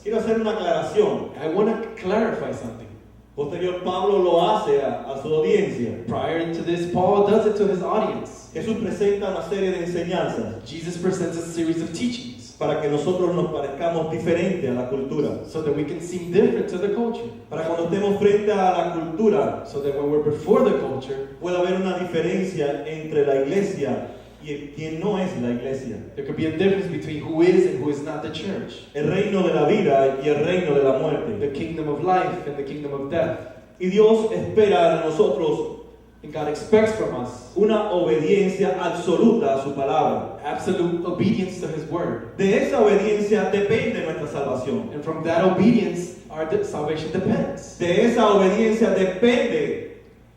Quiero hacer una aclaración. I want to clarify something. Posterior, Pablo lo hace a su audiencia. Prior to this, Paul does it to his audience. Jesús presenta una serie de enseñanzas Jesus presents a series of teachings para que nosotros nos parezcamos diferentes a la cultura. so that we can seem different to the culture. Para cuando estemos frente a la cultura, So that when we're before the culture, pueda haber una diferencia entre la iglesia y quien no es la iglesia. there could be a difference between who is and who is not the church. El reino de la vida y el reino de la muerte. The kingdom of life and the kingdom of death. Y Dios espera de nosotros And God expects from us una obediencia absoluta a su palabra. absolute obedience to His word. De esa obediencia depende nuestra salvación. And from that obedience, our salvation depends. De esa obediencia depende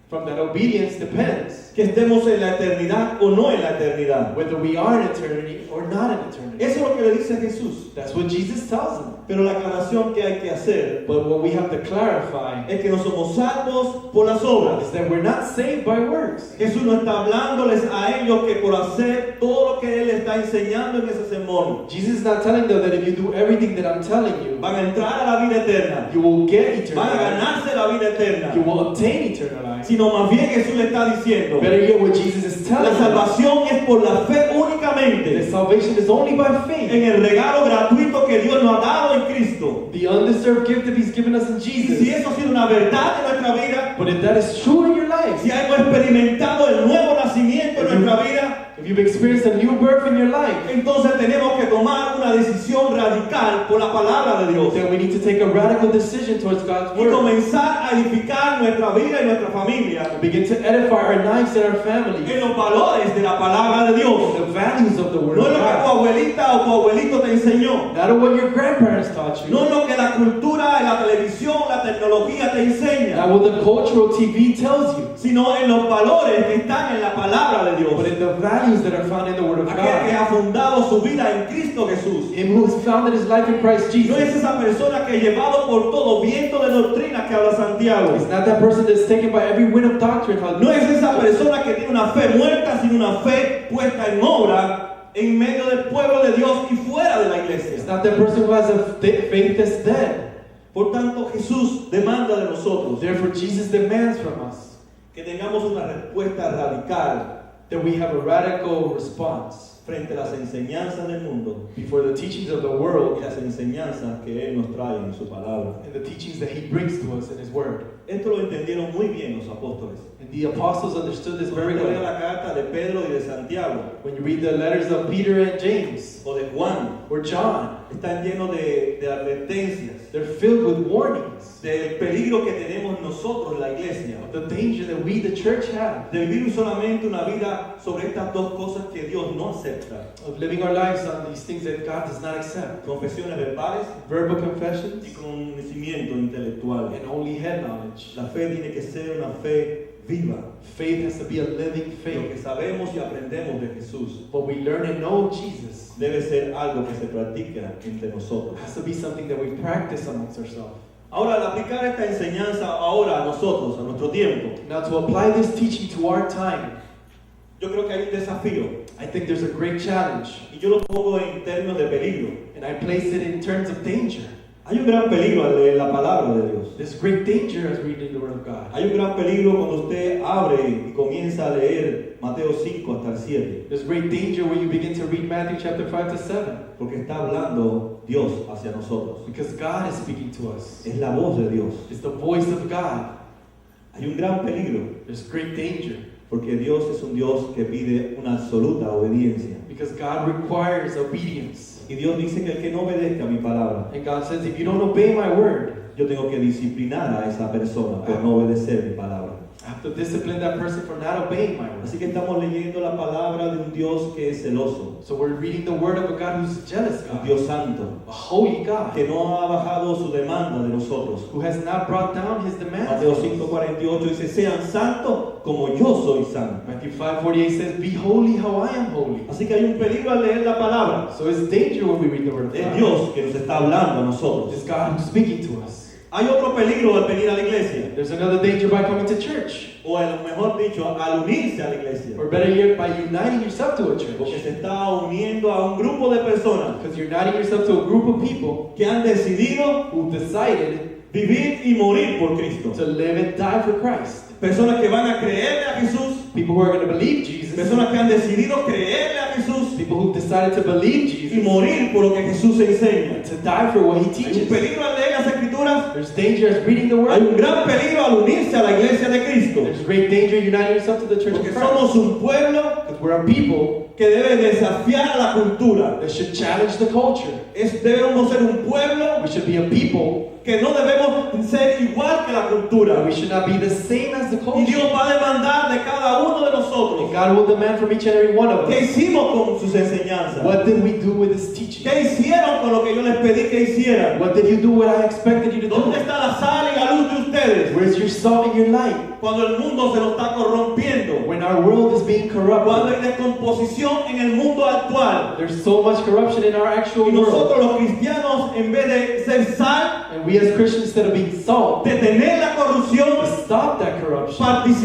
From that obedience depends que estemos en la eternidad o no en la eternidad. whether we are in eternity or not in eternity. Eso es lo que le dice Jesús. That's what Jesus tells them. Pero la aclaración que hay que hacer But what we have to clarify es que no somos salvos por las obras. is that we're not saved by works. Jesús no está hablándoles a ellos que por hacer todo lo que Él está enseñando en ese sermón Jesus is not telling them that if you do everything that I'm telling you, van a entrar a la vida eterna, you will get eternal van a life. ganarse la vida eterna, You will obtain eternal life. sino más bien Jesús le está diciendo, Better yet, what Jesus is la telling them, salvación es por la fe that únicamente salvation is only by faith. en el regalo gratuito que Dios nos ha dado en Cristo. The undeserved gift that He's given us in Y si Jesus. eso ha sido una verdad en nuestra vida, But if that is true in your life, si hemos experimentado el nuevo nacimiento en nuestra vida, if you've experienced a new birth in your life, entonces tenemos que tomar una decisión radical por la palabra de Dios then we need to take a radical decision towards God's y word. comenzar a edificar nuestra vida y nuestra familia Begin to edify our lives and our families. en los valores de la palabra de Dios. The values of the word No of es lo que tu God. abuelita o tu abuelito te enseñó. Not what your grandparents taught you. No es lo que la cultura, la televisión, la tecnología te enseña, Not what the cultural TV tells you. sino en los valores que están en la palabra de Dios. But in the values that are found in the word of Aquel que God. ha fundado su vida en Cristo Jesús. Him who has founded his life in Christ No es Jesus. esa persona que llevado por todo viento de doctrina que habla Santiago. It's not that person that's taken by every wind of doctrine. No es esa persona que tiene una fe muerta, sino una fe puesta en obra en medio del pueblo de Dios y fuera de la It's iglesia. not that person who has a faith that's dead. Por tanto, Jesús demanda de nosotros Therefore, Jesus demands from us que tengamos una respuesta radical that we have a radical response frente a las enseñanzas del mundo before the teachings of the y world las enseñanzas que Él nos trae en su palabra. and the teachings that He brings to us in His word. Esto lo entendieron muy bien los apóstoles. And the apostles understood this very Cuando lea well. la carta de Pedro y de Santiago When you read the letters of Peter and James o de Juan, or John, están llenos de advertencias they're filled with warnings del peligro que tenemos nosotros, la iglesia, of the danger that we, the church, have de vivir solamente una vida sobre estas dos cosas que Dios no acepta. of living our lives on these things that God does not accept. Confesiones verbales Verbal y confessions conocimiento intelectual. and only head knowledge. La fe tiene que ser una fe viva. Faith has to be a living Lo que faith. sabemos y aprendemos de Jesús What we learn and know of Jesus debe ser algo que se practica entre nosotros. has to be something that we practice amongst ourselves. Ahora, al aplicar esta enseñanza ahora a nosotros, a nuestro tiempo, Now, to apply this teaching to our time, yo creo que hay un desafío I think there's a great challenge, y yo lo pongo en términos de peligro. and I place it in terms of danger. Hay un gran peligro al leer la palabra de Dios. There's great danger as reading the Word of God. Hay un gran peligro cuando usted abre y comienza a leer Mateo 5 hasta el 7, There's great danger when you begin to read Matthew chapter 5 to 7, porque está hablando Dios hacia nosotros. because God is speaking to us. Es la voz de Dios. It's the voice of God. Hay un gran peligro, There's great danger, porque Dios es un Dios que pide una absoluta obediencia. because God requires obedience. Y Dios dice que el que no obedezca mi palabra, And God says, if you don't obey my word, yo tengo que disciplinar a esa persona por no obedecer mi palabra. I have to discipline that person for not obeying my word. Así que estamos leyendo la palabra de un Dios que es celoso, So we're reading the word of a God who's a jealous un God, Dios santo, a holy God, que no ha bajado su demanda de nosotros. who has not brought down His demands. Mateo 5:48 dice, sean santos como yo soy santo. Matthew 5:48 says, be holy how I am holy. Así que hay un peligro al leer la palabra. So it's danger when we read the word of Es God. Dios que nos está hablando a nosotros. It's God who's speaking to us. Hay otro peligro al venir a la iglesia, There's another danger by coming to church. o mejor dicho, al unirse a la iglesia. Or better yet, by uniting yourself to a Porque church. se está uniendo a un grupo de personas Because you're uniting yourself to a group of people que han decidido who decided vivir y morir por Cristo. to live and die for Christ. Personas que van a creerle a Jesús, People who are going to believe Jesus. personas que han decidido creerle a Jesús People who decided to believe y Jesus. morir por lo que Jesús enseña. To die for what he Hay un teaches. peligro al leer las escrituras, There's danger as reading the hay word. un gran peligro al unirse a la iglesia de Cristo. There's great danger uniting yourself to the church Porque of Christ. somos un pueblo Because we're a people que debe desafiar a la cultura. that should challenge the culture. Debemos ser un pueblo We should be a people, que no debemos ser igual que la cultura. we should not be the same as the Y culture. Dios va a demandar de cada uno de And nosotros God will demand from each and every one of qué us. hicimos con sus enseñanzas. What did we do with this teaching? ¿Qué hicieron con lo que yo les pedí que hicieran? What did you do what I expected you to do? ¿Dónde está la sal y la luz de ustedes? Where's your salt and your light? Cuando el mundo se nos está corrompiendo. When our world is being Cuando corrupted. hay descomposición en el mundo actual. There's so much corruption in our actual Y world. nosotros los cristianos, en vez de ser sal, And we as Christians, instead of being salt, detener la corrupción, to stop that corruption,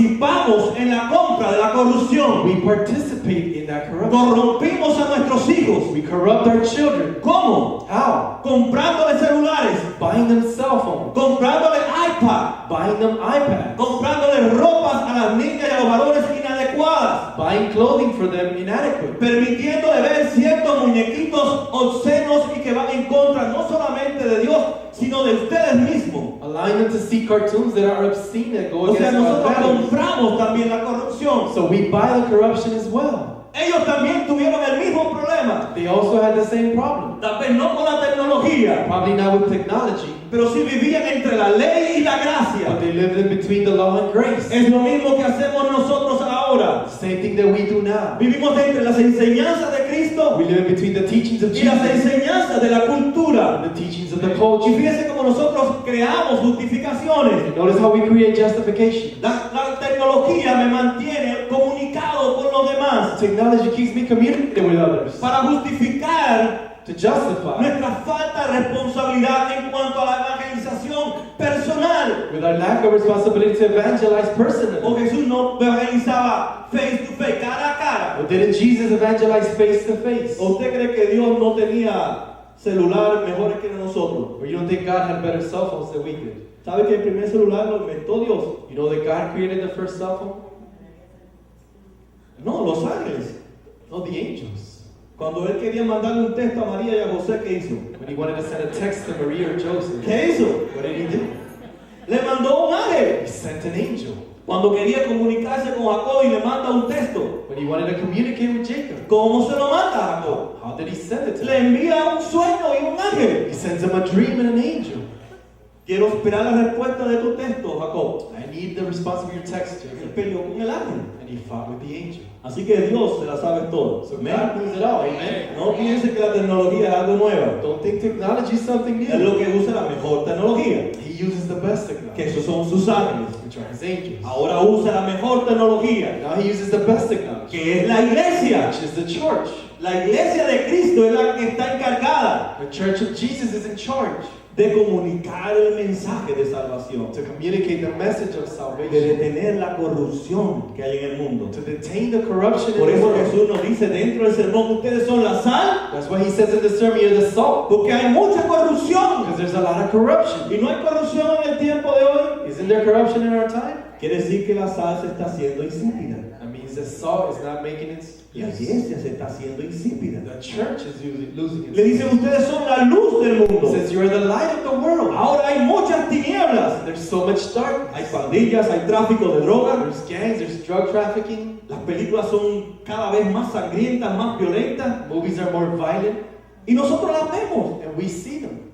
participamos en la compra de la corrupción. we participate in that corruption. Corrompimos a nuestros hijos. We corrupt our children. ¿Cómo? How? Comprándoles celulares, Buying them cell phones, comprándoles iPad, buying them iPads, comprándoles ropas a las niñas y a los varones inadecuadas, buying clothing for them inadequate, permitiéndole ver ciertos muñequitos obscenos y que van en contra no solamente de Dios, sino de ustedes mismos. allowing them to see cartoons that are obscene that go O sea, against our nosotros values. compramos también la corrupción. So we buy the corruption as well. Ellos también tuvieron el mismo problema, They also had the same problem. tal vez no con la tecnología, Probably not with technology, pero sí vivían entre la ley y la but gracia. they lived in between the law and grace. Es lo mismo que hacemos nosotros ahora. Same thing that we do now. Vivimos entre las enseñanzas de Cristo We live in between the teachings of y las Jesus enseñanzas de la cultura. and the teachings of the Y culture. fíjense cómo nosotros creamos justificaciones. Notice how we create justification. La tecnología me mantiene comunicado con los demás Technology keeps me communicating with others para justificar to justify nuestra falta de responsabilidad en cuanto a la evangelización personal. with our lack of responsibility to evangelize O personally. Jesús no evangelizaba face to face, cara a cara. But didn't Jesus evangelize face to face? ¿O usted cree que Dios no tenía celular mejores que nosotros? Or you don't think God had better cell phones than we did? ¿Sabe que el primer celular lo inventó Dios? You know that God created the first cell phone? No, los ángeles. No, the angels. Cuando él quería mandarle un texto a María y a José, ¿qué hizo? When he wanted to send a text to Maria or Joseph, ¿Qué hizo? what did he do? Le mandó un ángel. He sent an angel. Cuando quería comunicarse con Jacob y le manda un texto, When he wanted to communicate with Jacob, ¿cómo se lo manda a Jacob? how did he send it to Le him? envía un sueño y un ángel. He sends him a dream and an angel. Quiero esperar la respuesta de tu texto, Jacob. I need the response of your text, Él Jacob. peleó con el ángel. And he fought with the angel. Así que Dios se la sabe todo. So Amén. God knows it all, amen? No piense que la tecnología es algo nuevo. Don't think technology is something Es lo new. que usa la mejor tecnología, He uses the best que technology, esos son sus ángeles. which are his angels. Ahora usa la mejor tecnología, Now he uses the best technology, que es la iglesia. which is the church. La iglesia de Cristo es la que está encargada The church of Jesus is in charge de comunicar el mensaje de salvación, to communicate the message of de salvation, detener la corrupción que hay en el mundo. to detain the corruption in Por the eso world. Jesús nos dice dentro del sermón que ustedes son la sal, That's why he says in the sermon, you're the salt, porque hay mucha corrupción. because there's a lot of corruption. Y no hay corrupción en el tiempo de hoy. Isn't there corruption in our time? Quiere decir que la sal se está haciendo insípida. That means the salt is not making its La use. iglesia se está haciendo insípida. The church is losing its Le dicen ustedes son la luz del It mundo. says you're the light of the world. Ahora hay muchas tinieblas. There's so much darkness. Hay pandillas, hay tráfico de drogas. There's gangs, there's drug trafficking. Las películas son cada vez más sangrientas, más violentas. Movies are more violent, Y nosotros las vemos. and we see them.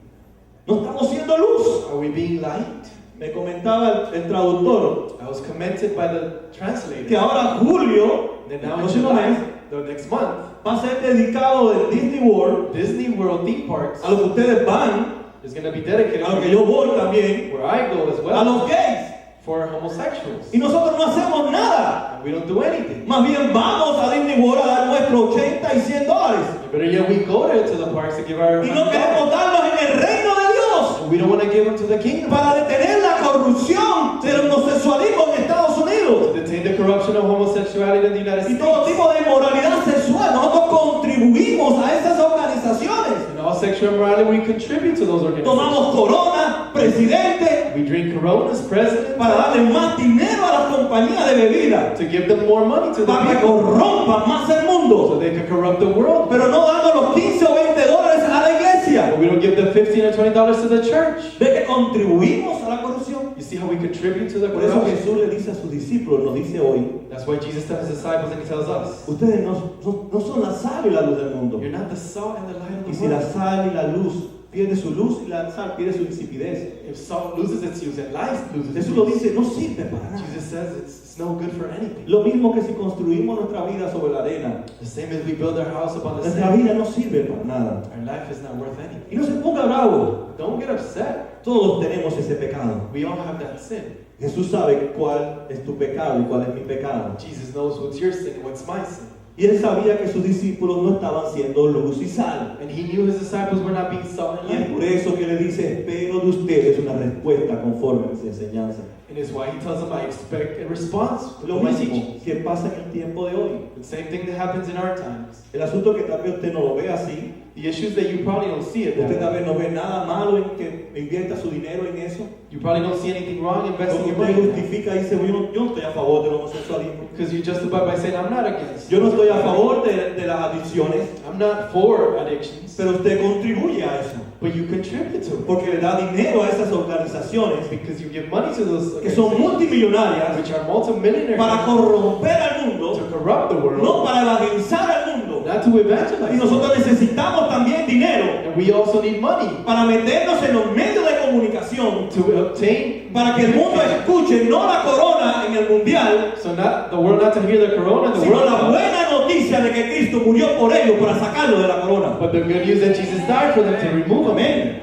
No estamos siendo luz. Are we being light? Me comentaba el traductor I was commented by the que translator. ahora Julio, Then el now in próximo mes, July, the next month, va a ser dedicado del Disney World Disney World theme parks a lo que ustedes van, is going to be dedicated a lo que yo voy también, where I go as a well los gays. for homosexuals. Y nosotros no hacemos nada. And we don't do anything. Más bien vamos a Disney World a dar nuestros 80 y 100 dólares. Better yet, we go there to the parks to give our Y no queremos darlos en el reino de Dios. We don't want to might give them to the kingdom. Para detener la corrupción del homosexualismo en Estados Unidos. To detain the corruption of homosexuality in the United Y States. todo tipo de inmoralidad sexual. Nosotros contribuimos a esas organizaciones. And all sexual immorality, we contribute to those organizations. Tomamos Corona, presidente, We drink Coronas, president, para darle más dinero a las compañías de bebida. to give them more money to the Para que people, corrompan más el so mundo. they can corrupt the world. Pero no dando los 15 o 20 dólares a la iglesia. But we don't give the $15 or $20 to the church. ¿Ve que contribuimos a la corrupción? You see how we contribute to the Por eso corruption? Jesús le dice a sus discípulos, nos dice hoy, That's why Jesus tells his disciples and he tells us, ustedes no son la sal y la luz del mundo. you're not the salt and the light of Y the si la world. sal y la luz pierde su luz y la sal pierde su insipidez, If salt loses its use and light loses its Jesús lo use, dice, no sirve para nada. Jesus says it's no good for anything. Lo mismo que si construimos nuestra vida sobre la arena, The same as we build our house upon the nuestra sand, vida no sirve para nada. our life is not worth anything. Y no se ponga bravo, Don't get upset. todos tenemos ese pecado. We all have that sin. Jesús sabe cuál es tu pecado y cuál es mi pecado. Jesus knows what's your sin and what's my sin. Y él sabía que sus discípulos no estaban siendo luz y sal. And he knew his disciples were not being salt and Y es light. por eso que le dice, espero de ustedes una respuesta conforme a mis enseñanzas. And it's why he tells them, I expect a response to Lo my mismo teachings. que pasa en el tiempo de hoy. The same thing that happens in our times. El asunto que tal vez usted no lo ve así, The issues that you probably don't see it that usted tal way. vez no ve nada malo en que invierta su dinero en eso. You probably don't see anything wrong investing Como your usted money in that. justifica y dice, yo no estoy a favor del homosexualismo. Because you justify by saying, I'm not against. Yo no estoy a favor de las adicciones, I'm not for addictions. pero usted contribuye a eso. But you contribute to it. Porque le da dinero a esas organizaciones Because you give money to those que son multimillonarias which are multimillionaires para corromper al to mundo, corrupt the world, no para evangelizar al mundo. not to Y evangelize. nosotros necesitamos también dinero And we also need money para meternos en los medios de comunicación, to obtain, para que el mundo escuche no la corona en el mundial, so not the world not to hear the corona in the sino world, la buena noticia de que Cristo murió por ellos para sacarlo de la corona. but the good news that Jesus died for them to remove them. Amén.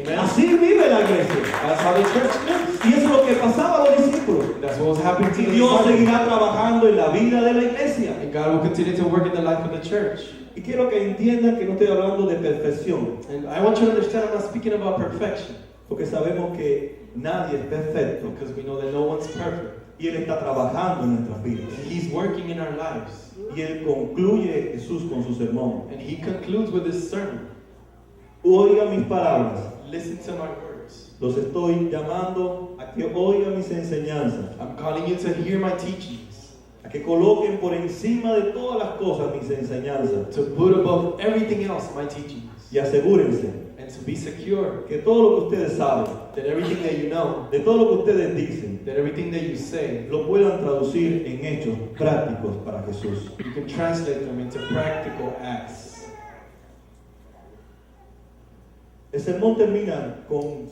Amen. Así vive la iglesia. That's how the church lives. Y eso es lo que pasaba a los discípulos. That's what was happening to Y the Dios disciples. seguirá trabajando en la vida de la iglesia. And God will continue to work in the life of the church. Y quiero que entiendan que no estoy hablando de perfección, And I want you to understand, I'm not speaking about perfection, porque sabemos que nadie es perfecto. because we know that no one's perfect. Y Él está trabajando en nuestras vidas. And He's working in our lives. Y Él concluye Jesús con su sermón. And He concludes with this sermon. Oiga mis palabras. Listen to my words. Los estoy llamando a que oigan mis enseñanzas, I'm calling you to hear my teachings, a que coloquen por encima de todas las cosas mis enseñanzas to put above everything else my teachings, y asegúrense and to be secure que todo lo que ustedes saben, that everything that you know, de todo lo que ustedes dicen, that everything that you say, lo puedan traducir en hechos prácticos para Jesús. you can translate them into practical acts. El sermón termina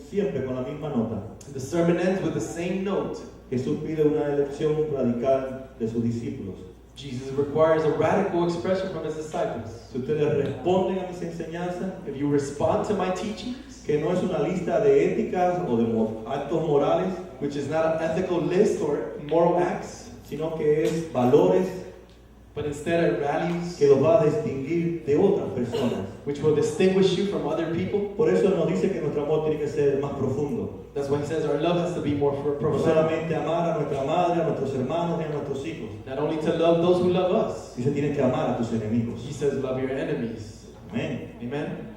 siempre con la misma nota. The sermon ends with the same note. Jesús pide una elección radical de sus discípulos. Jesus requires a radical expression from his disciples. Si ustedes responden a mis enseñanzas, If you respond to my teachings, que no es una lista de éticas o de actos morales, which is not an ethical list or moral acts, sino que es valores but instead are values que los va a distinguir de otras personas. which will distinguish you from other people. Por eso nos dice que nuestro amor tiene que ser más profundo. That's why he says our love has to be more No profound. solamente amar a nuestra madre, a nuestros hermanos y a nuestros hijos. Not only to love those who love us, Dice, tienes que amar a tus enemigos. he says love your enemies. Amén. Amen?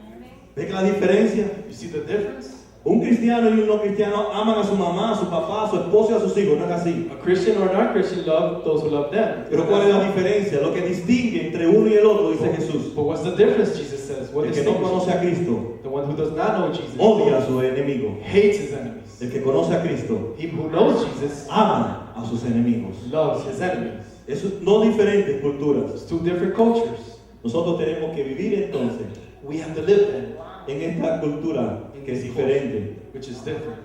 ¿Ves que la diferencia? You see the difference? Un cristiano y un no cristiano aman a su mamá, a su papá, a su esposo y a sus hijos. No es así. A Christian or a non-Christian love those who love them. Pero ¿cuál es la diferencia? Lo que distingue entre uno y el otro, dice Jesús. But what's the difference, Jesus says? What El que no distinguishes? conoce a Cristo The one who does not know Jesus odia a su enemigo. hates his enemies. El que conoce a Cristo He who knows Jesus ama a sus enemigos. loves his enemies. Es dos diferentes culturas. It's two different cultures. Nosotros tenemos que vivir entonces We have to live then, en esta cultura que es diferente, which is different.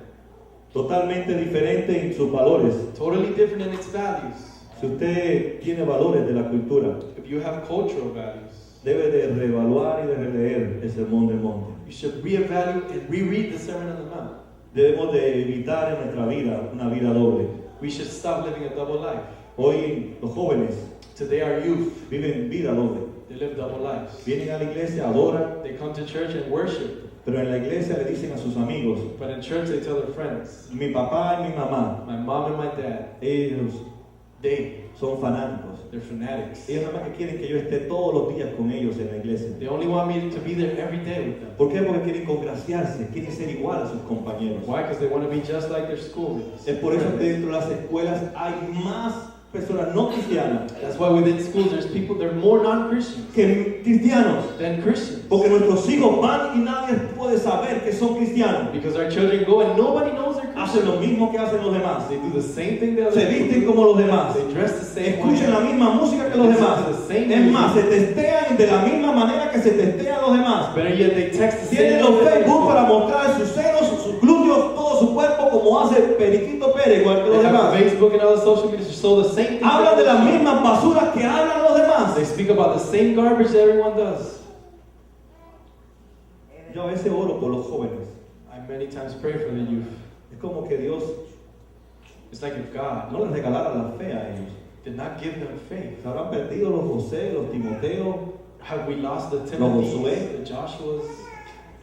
totalmente diferente en sus valores. Totally different in its values. Si usted tiene valores de la cultura, If you have cultural values, debe de reevaluar y de releer el Sermón del Monte. you should reevaluate and reread the Sermon on the Mount. Debemos de evitar en nuestra vida una vida doble. We should stop living a double life. Hoy los jóvenes Today our youth, viven vida doble. they live double lives. Vienen a la iglesia, adoran, They come to church and worship, Pero en la iglesia le dicen a sus amigos, But in church, they tell their friends, mi papá y mi mamá, my mom and my dad, ellos they, son fanáticos. they're fanatics. Ellos nada más que quieren que yo esté todos los días con ellos en la iglesia. They only want me to be there every day with them. ¿Por qué? Porque quieren congraciarse, quieren ser igual a sus compañeros. Why? Because they want to be just like their schoolmates. Es por eso que dentro de las escuelas hay más personas no cristianas That's why within schools there's people, they're more non-Christians que cristianos. than Christians. Porque nuestros hijos van y nadie puede saber que son cristianos. Because our children go and nobody knows they're Hacen Christians. lo mismo que hacen los demás. They do the same thing that Se other visten people do. como los demás. They dress the same Escuchan la way. misma música que los demás. Es más, se testean de la misma manera que se testean los demás. Better yet, they text the Tienen same los way that they Facebook do. para mostrar sus senos, sus glúteos, todo su cuerpo como hace Periquito Pérez, igual que los They have demás. Facebook and other social media to show the same thing. Hablan de that las others do. mismas basuras que hablan los demás. They speak about the same garbage that everyone does. Yo a veces oro por los jóvenes. I many times pray for the youth. Es como que Dios It's like if God no les regalara la fe a ellos. did not give them faith. Se habrán perdido los José, los Timoteo, Have we lost the Josué. Timothys, the Joshuas,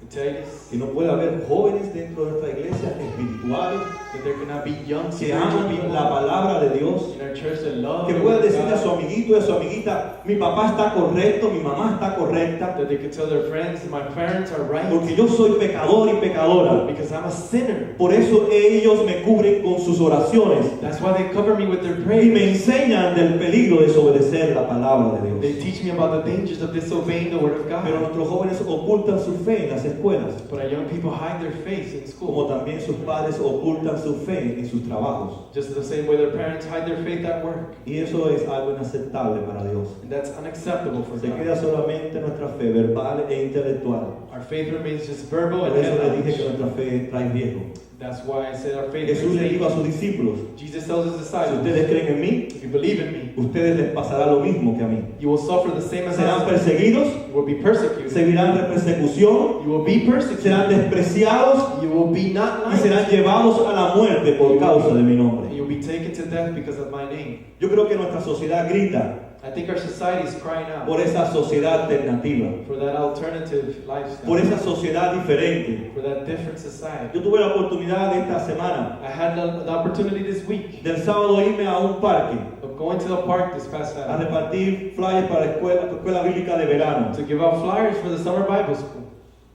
the Titus? que no puede haber jóvenes dentro de nuestra iglesia espirituales That there cannot be young que spiritual aman people la palabra de Dios, in our church that love que the puedan word of decirle a su God. amiguito y a su amiguita, mi papá está correcto, mi mamá está correcta, That they could tell their friends, my parents are right. porque yo soy pecador y pecadora. Because I'm a sinner. Por eso ellos me cubren con sus oraciones That's why they cover me with their y me prayers. enseñan del peligro de desobedecer la palabra de They Dios. teach me about the dangers of disobeying the word of Pero God. nuestros jóvenes ocultan su fe en las escuelas, But our young people hide their faith in como school. también sus padres ocultan su fe en sus trabajos. Just the same way their parents hide their faith at work. Y eso es algo inaceptable para Dios. And that's unacceptable for Se God. queda solamente nuestra fe verbal e intelectual. Our faith remains just verbal Por and eso head le dije que knowledge. nuestra fe trae riesgo. That's why I said our faith Jesús le remains dijo a age. sus discípulos, Jesus tells his si disciples, ustedes creen en mí, if you believe in me, ustedes les pasará lo mismo que a mí. you will suffer the same as Serán I. perseguidos, You will be persecuted. seguirán de persecución, You will be serán persecuted. despreciados You will be not y liked. serán llevados a la muerte por causa de mi nombre. And you'll be taken to death because of my name. Yo creo que nuestra sociedad grita I think our society is crying out por esa sociedad alternativa, for that alternative lifestyle, por esa sociedad diferente. for that different society. Yo tuve la oportunidad esta semana I had the opportunity this week del sábado irme a un parque of going to the park this past a Saturday repartir flyers para la escuela bíblica de verano. to give out flyers for the summer Bible school,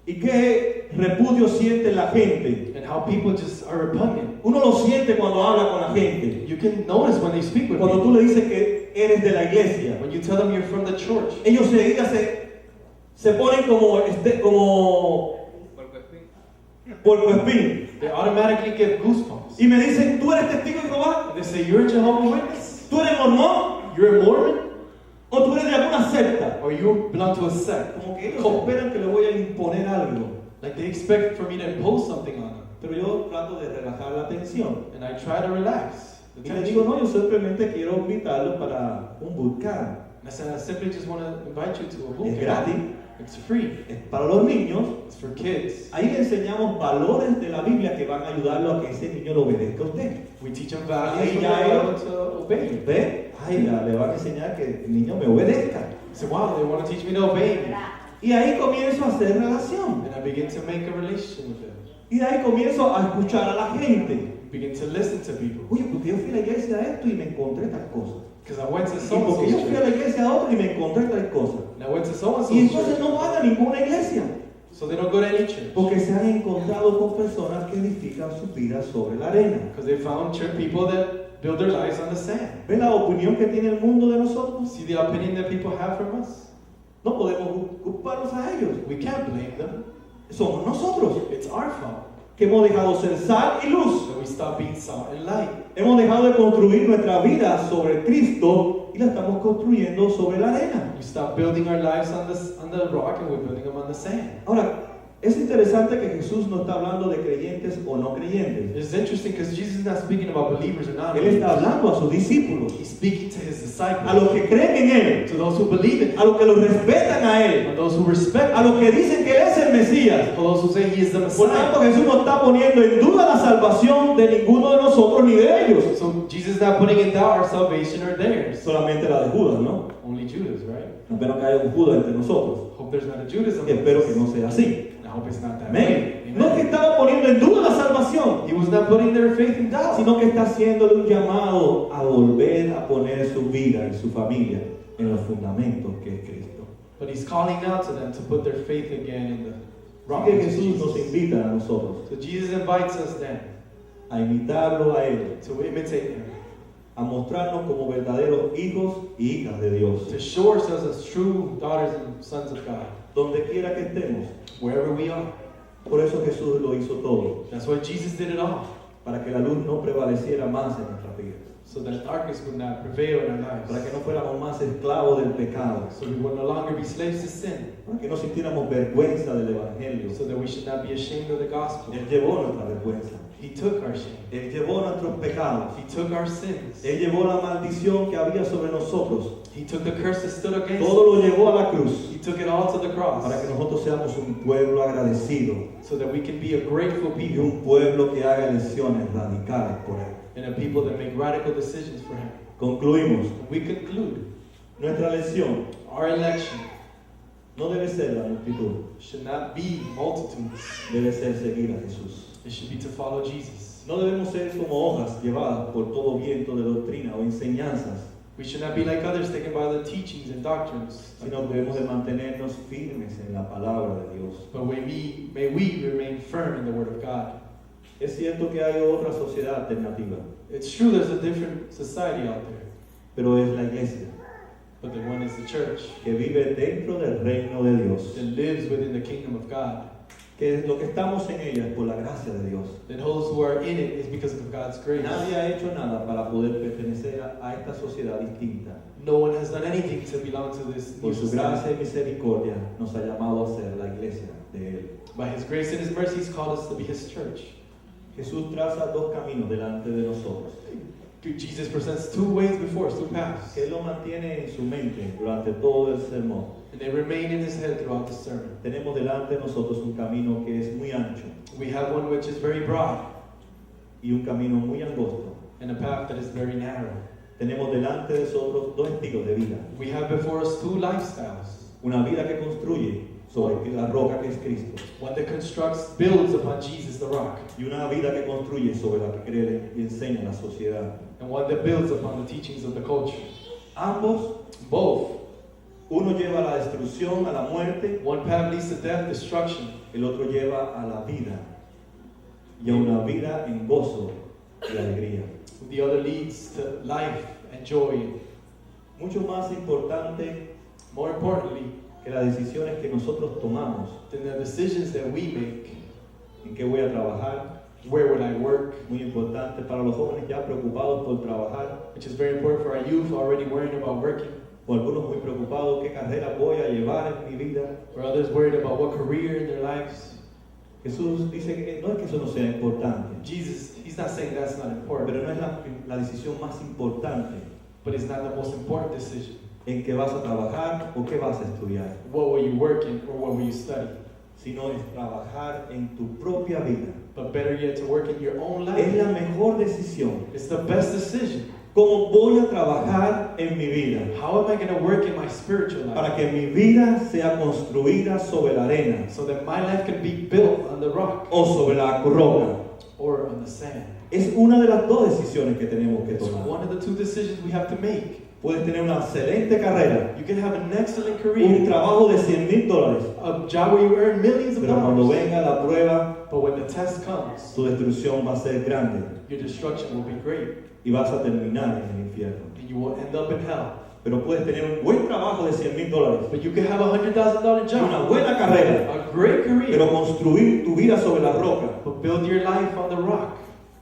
¿Y qué repudio siente la gente? and how people just are repugnant. Uno lo siente cuando habla con la gente. You can notice when they speak with Cuando tú people. le dices que eres de la iglesia, When you tell them you're from the church, ellos enseguida se ponen como puercoespín. they automatically get goosebumps. Y me dicen, ¿tú eres testigo de Jehová? And they say, you're a Jehovah's Witness? ¿Tú eres mormón? You're a Mormon? ¿O tú eres de alguna secta? Or you belong to a sect? Como que ellos esperan que le voy a imponer algo. Like they expect for me to impose something on them. Pero yo trato de relajar la tensión. And I try to relax the Y le digo, tension. no, yo simplemente quiero invitarlo para un bootcamp. And I said, I simply just want to invite you to a boot Es camp. gratis, It's free. es para los niños. It's for kids. Ahí le enseñamos valores de la Biblia que van a ayudarlo a que ese niño lo obedezca a usted. We teach them values Ahí from the ya Bible ellos- to obey you. ¿Ve? Ay, ya le van a enseñar que el niño me obedezca. I said, wow, they want to teach me to obey me. Y ahí comienzo a hacer relación. And I begin to make a relationship with them. Y de ahí comienzo a escuchar a la gente. Begin to listen to people. Oye, porque yo fui a la iglesia a esto y me encontré tal cosa. Because I went to Y so and porque yo fui a la so iglesia a otra y me encontré tal cosa. and I went to so and Y so entonces no van a ninguna iglesia. so they don't go to any church. Porque se han encontrado con personas que edifican sus vidas sobre la arena. Because they found church people that build their lives on the sand. ¿Ven la opinión que tiene el mundo de nosotros? See the opinion that people have from us? No podemos culparnos a ellos. We can't blame them. Somos nosotros It's our fault que hemos dejado ser sal y luz. that we stop being salt and light. Hemos dejado de construir nuestra vida sobre Cristo y la estamos construyendo sobre la arena. We stop building our lives on the rock and we're building them on the sand. Ahora, es interesante que Jesús no está hablando de creyentes o no creyentes. It's interesting because Jesus is not speaking about believers or Él está non-believers. hablando a sus discípulos, He's speaking to his a los disciples, que creen en Él, to those who believe in a him, los que lo respetan a Él, and those who respect a him, los que dicen que Él es el Mesías. to those who say he is the Por tanto, Messiah. Jesús no está poniendo en duda la salvación de ninguno de nosotros ni de ellos. So Jesus is not putting in doubt our salvation or theirs. Solamente la de Judas, ¿no? Only Judas, right? Espero que haya un Judas entre nosotros. Hope there's not a Judas Y among espero que us. no sea así. I hope it's not that Amén. way. No es que estaba poniendo en duda la salvación, He was not putting their faith in doubt. sino que está haciéndole un llamado a volver a poner su vida y su familia en los fundamentos que es Cristo. But he's calling out to them to put their faith again in the rock. Así que which is Jesús nos Jesus. invita a nosotros So Jesus invites us then a imitarlo a Él, to imitate him, a mostrarnos como verdaderos hijos y hijas de Dios, to show ourselves as true daughters and sons of God, donde quiera que estemos. wherever we are. Por eso Jesús lo hizo todo, That's why Jesus did it all, para que la luz no prevaleciera más en nuestras vidas, so that darkness would not prevail in our lives, para que no fuéramos más esclavos del pecado, so we would no longer be slaves to sin, para que no sintiéramos vergüenza del Evangelio. so that we should not be ashamed of the gospel. Él llevó nuestra vergüenza, He took our shame. Él llevó nuestros pecados, He took our sins. Él llevó la maldición que había sobre nosotros, He took the curse that stood against us. todo lo llevó a la cruz, He took it all to the cross, para que nosotros seamos un pueblo agradecido so that we can be a grateful y people un pueblo que haga elecciones radicales por Él. and a people that make radical decisions for Him. Concluimos, And we conclude, nuestra elección our election no debe ser la multitud, should not be multitudes. debe ser seguir a Jesús. It should be to follow Jesus. No debemos ser como hojas llevadas por todo viento de doctrina o enseñanzas, We should not be like others taken by the teachings and doctrines, sino que debemos de mantenernos firmes en la palabra de Dios. but may we remain firm in the Word of God. Es cierto que hay otra sociedad alternativa, It's true there's a different society out there, pero es la iglesia but the one is the church que vive dentro del reino de Dios, that lives within the kingdom of God. que lo que estamos en ella es por la gracia de Dios. That those who are in it is because of God's grace. Nadie ha hecho nada para poder pertenecer a esta sociedad distinta. No one has done anything to belong to this Por new su society. gracia y misericordia nos ha llamado a ser la iglesia de Él. By His grace and His mercy, He's called us to be His church. Jesús traza dos caminos delante de nosotros, Jesus presents two ways before us, two paths, que Él lo mantiene en su mente durante todo el sermón. and they remain in His head throughout the sermon. Tenemos delante de nosotros un camino que es muy ancho We have one which is very broad y un camino muy angosto. and a path that is very narrow. Tenemos delante de nosotros dos estilos de vida. We have before us two lifestyles. Una vida que construye sobre la roca que es Cristo One that constructs, builds upon Jesus the rock, y una vida que construye sobre la que cree y enseña la sociedad. and one that builds upon the teachings of the culture. Ambos, Both. uno lleva a la destrucción, a la muerte, One path leads to death, destruction. el otro lleva a la vida y a una vida en gozo y alegría. The other leads to life and joy. Mucho más importante More importantly, que las decisiones que nosotros tomamos, than the decisions that we make. en qué voy a trabajar, Where would I work? muy importante para los jóvenes ya preocupados por trabajar, Which is very important for our youth already worrying about working. o algunos muy preocupados qué carrera voy a llevar en mi vida. Or others worried about what career in their lives. Jesús dice que no es que eso no sea importante, Jesus, He's not saying that's not important, pero no es la decisión más importante but it's not the most important decision. en qué vas a trabajar o qué vas a estudiar, What will you work in or what will you study? sino es trabajar en tu propia vida. But better yet, to work in your own Es la life. mejor decisión. It's the best decision. ¿Cómo voy a trabajar en mi vida? How am I going to work in my spiritual life? Para que mi vida sea construida sobre la arena So that my life can be built on the rock o sobre la roca. or on the sand. Es una de las dos decisiones que tenemos que It's tomar. one of the two decisions we have to make. Puedes tener una excelente carrera, You can have an excellent un career, trabajo de $100,000, a job where you earn millions of pero cuando dollars. venga la prueba, But when the test comes, tu destrucción va a ser grande your destruction will be great, y vas a terminar en el infierno. and you will end up in hell. Pero puedes tener un buen trabajo de $100,000 But you can have a $100,000 y una job, buena carrera, a great pero career, construir tu vida sobre la roca but build your life on the rock,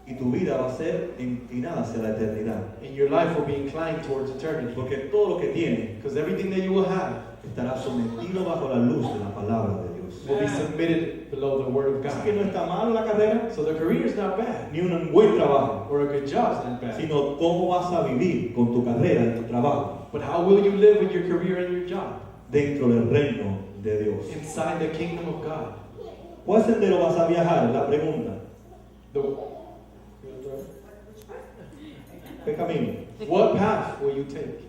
y tu vida va a ser inclinada hacia la eternidad. and your life will be inclined towards eternity. Porque todo lo que tienes Because everything that you will have estará sometido bajo la luz de la palabra de Dios. will be submitted below the Word of Así que God. no está mal la carrera, So the career is not bad, ni un buen trabajo, or a good job is not bad. sino cómo vas a vivir con tu carrera y tu trabajo But how will you live with your career and your job dentro del reino de Dios. inside the kingdom of God? ¿Cuál sendero vas a viajar? La pregunta. ¿Qué camino? What path will you take?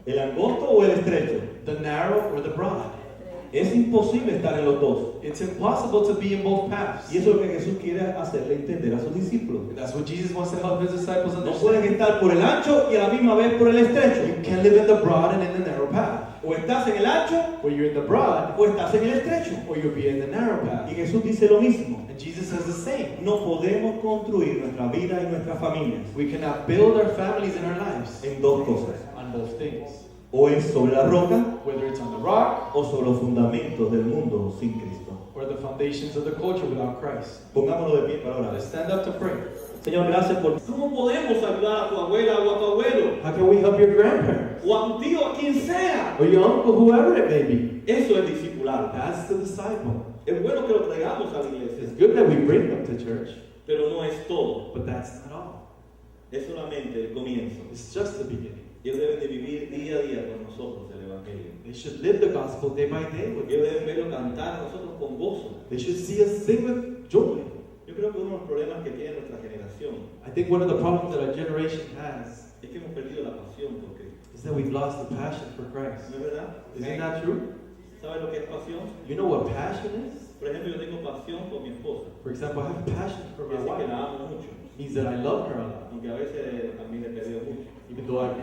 ¿El angosto o el estrecho? The narrow or the broad? Es imposible estar en los dos. It's impossible to be in both paths. Y eso es lo que Jesús quiere hacerle entender a sus discípulos. And that's what Jesus wants to help his disciples No pueden understand. estar por el ancho y a la misma vez por el estrecho. You can live in the broad and in the narrow path. O estás en el ancho Where you're in the broad, o estás en el estrecho. or you'll be in the narrow Y path. Jesús dice lo mismo. And Jesus says the same. No podemos construir nuestra vida y nuestras familias We cannot build our families and our lives en dos cosas. on both things. O es sobre la roca Whether it's on the rock o sobre los fundamentos del mundo sin Cristo. or the foundations of the culture without Christ. Pongámonos de pie para orar. Let's stand up to pray. Señor, gracias por... ¿Cómo podemos ayudar a tu abuela o a tu abuelo? How can we help your grandparents? O a tu tío, a quien sea. Or your uncle, whoever it may be? Eso es discipular. That's the disciple. Es bueno que lo traigamos a la iglesia, It's good that we bring them to church, pero no es todo. but that's not all. Es solamente el comienzo. It's just the beginning. Ellos deben de vivir día a día con nosotros el Evangelio. They should live the gospel day by day with Ellos us. deben verlo cantar a nosotros con gozo. They should see us sing with joy. Yo creo que uno de los problemas que tiene nuestra generación I think one of the problems that our generation has es que hemos perdido la pasión por Cristo. is that we've lost the passion for Christ. ¿No es verdad? Isn't that true? ¿Sabes lo que es pasión? You know what passion is? Por ejemplo, yo tengo pasión por mi esposa. For example, I have passion for my Quiere decir que wife. la amo mucho. It means that I love her a lot, Aunque a veces también le peleo mucho. even though I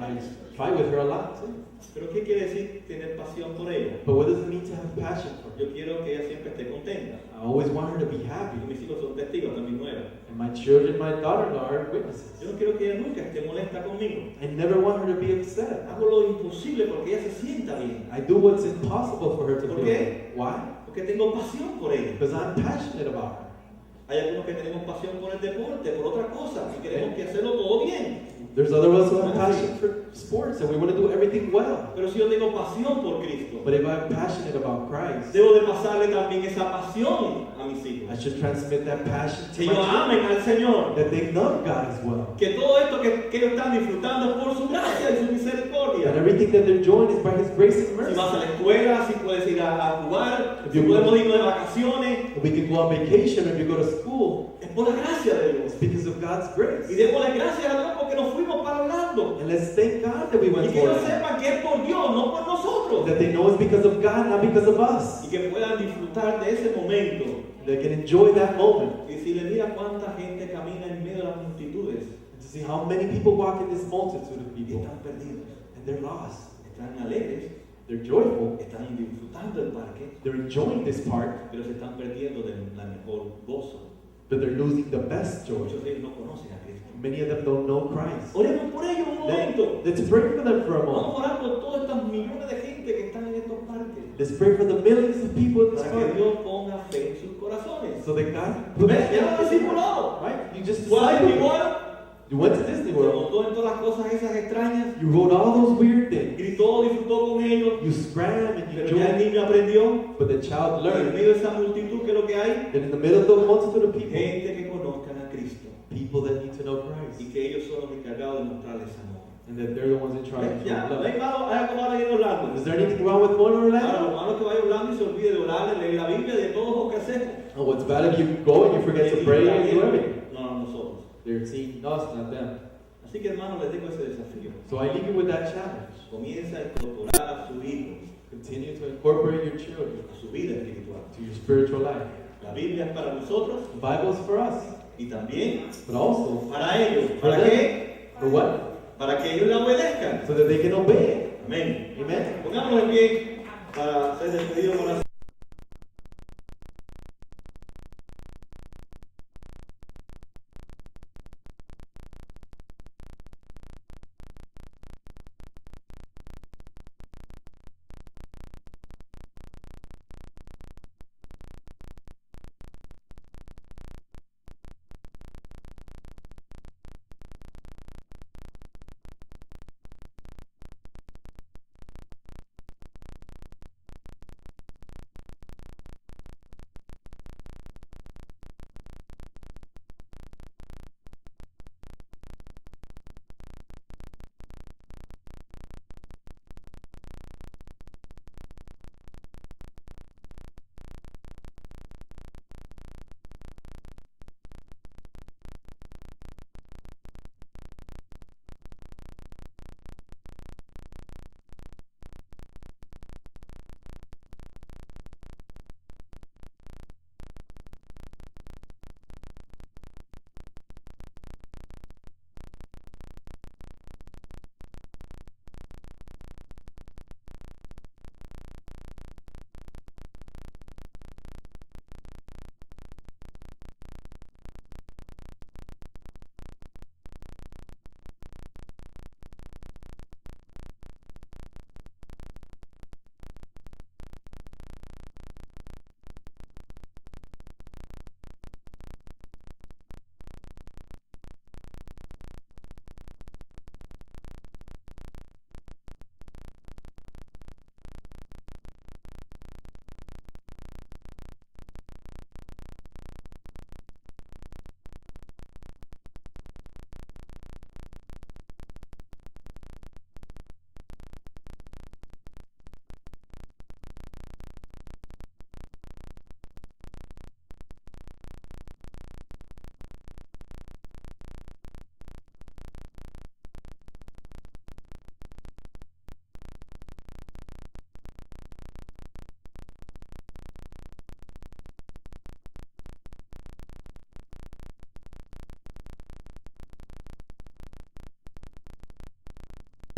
fight with her a lot too. Pero ¿qué quiere decir tener pasión por ella? But what does it mean to have passion for her? Yo quiero que ella siempre esté contenta. I always want her to be Y happy. mis hijos son testigos, también nuevas. And my children, my daughter-in-law are witnesses. Yo no quiero que ella nunca esté molesta conmigo. I never want her to be upset. Hago lo imposible porque ella se sienta bien. I do what's impossible for her to ¿Por feel. qué? Why? Porque tengo pasión por ella. Because I'm passionate about her. Hay algunos que tenemos pasión por el deporte, por otra cosa, y queremos que hacerlo todo bien. There's other of us who have passion for sports and we want to do everything well. Pero si yo tengo pasión por Cristo, But if I'm passionate about Christ, debo de pasarle también esa pasión a mis I hijos. should transmit that passion to Que my ellos children. amen al Señor. That they love God as well. Que todo esto que ellos están disfrutando es por su gracia y su That misericordia. everything that they're doing is by His grace and Si mercy. vas a la escuela, si puedes ir a jugar, If si you podemos go- irnos de vacaciones, If we can go on vacation or if you go to school, es por la gracia de it's Dios. because of God's Y grace. démosle gracias a Dios porque nos fuimos para Orlando. And let's thank God that we Y went que for ellos it. sepan que es por Dios, no por nosotros. That they know it's because of God, not because of us. Y que puedan disfrutar de ese momento. They can enjoy that moment. Y si le mira cuánta gente camina en medio de las multitudes, And to see how many people walk in this multitude of y people. están perdidos, And they're lost. están alegres, They're joyful. están disfrutando del parque, They're enjoying this part, pero se están perdiendo de la mejor gozo. but they're losing the best joy. Muchos de ellos no conocen a Cristo. Many of them don't know Christ. Oremos por ellos un momento. Let's pray for them for a Vamos moment. a orar por todas estas millones de gente que están en estos parques. Let's pray for the millions of people in this Para que park. Dios ponga fe en sus corazones. So that God put ¿Ves? Ya lo discipulado. right? You just Fue a decided. Disney World, You went to Disney se World. montó en todas las cosas esas extrañas, You wrote all those weird things. gritó, disfrutó con ellos, You scram and you pero ya el enjoy. niño aprendió. But the child Y en learned medio de esa multitud, ¿qué es lo que hay? that in the middle of the multitude of people, Gente que conozcan a Cristo people that need to know Christ, y que ellos son los encargados de mostrarles amor. and that they're the ones in charge of Ya, no love. hay malo, hay algo malo en Orlando. Is there anything wrong with going to Ahora, Orlando? lo malo es que vaya a Orlando y se olvide de orar, de leer la Biblia, de todo lo que hacemos. Oh, what's bad if you go and you forget to pray and do everything? No, nosotros. They're seeing us, not them. Así que hermanos, les dejo ese desafío. So I leave you with that challenge. Comienza a incorporar a sus hijos Continue to incorporate your children a su vida espiritual. to your spiritual life. La Biblia es para nosotros The Bible is for us, y también but also para ellos. for ¿Para them. qué? For what? Para que ellos la obedezcan. So that they can obey it. Amén. Amen. Pongámonos en pie para ser despedidos con la